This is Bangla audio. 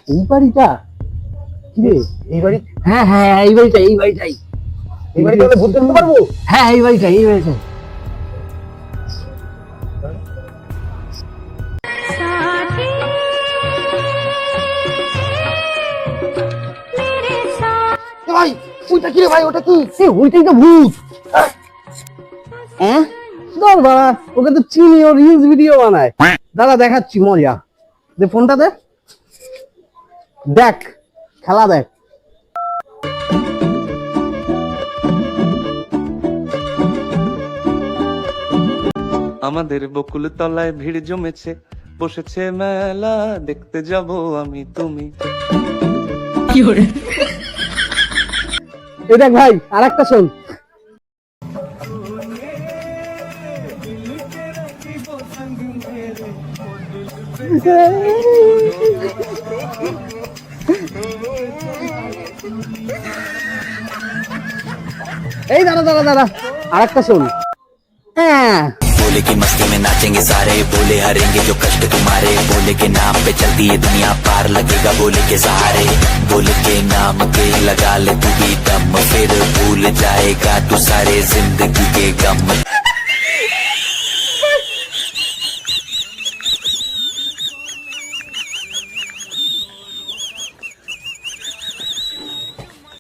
এই বাড়িটা কি রে? এই বাড়ি? হ্যাঁ হ্যাঁ এই বাড়িটাই এই বাড়িটাই এই বাড়িতে আমরা ভূত দেখতে পারবো? হ্যাঁ এই বাড়িটাই এই বাড়িটাই। ভাই ওইটা কি রে ভাই? ওটা কি? ওইটাই তো ভূত। হ্যাঁ ধর বাড়া, ওকে তো চিনি, ও রিলস ভিডিও বানায়। দাদা দেখাচ্ছি মজা, দে ফোনটা দে, দেখ খেলা দেখ। আমাদের বকুল তলায় ভিড় জমেছে, বসেছে মেলা, দেখতে যাব আমি তুমি। এই দেখ ভাই আর একটা শোন। এই দাঁড়া দাঁড়া দাঁড়া, আর একটা শোন। হ্যাঁ बोले की मस्ती में नाचेंगे सारे, बोले हरेंगे जो कष्ट तुम्हारे, बोले के नाम पे चलती है दुनिया, पार लगेगा बोले के सहारे, बोले के नाम के लगा ले तू भी दम, फिर भूल जाएगा तू सारे जिंदगी के गम।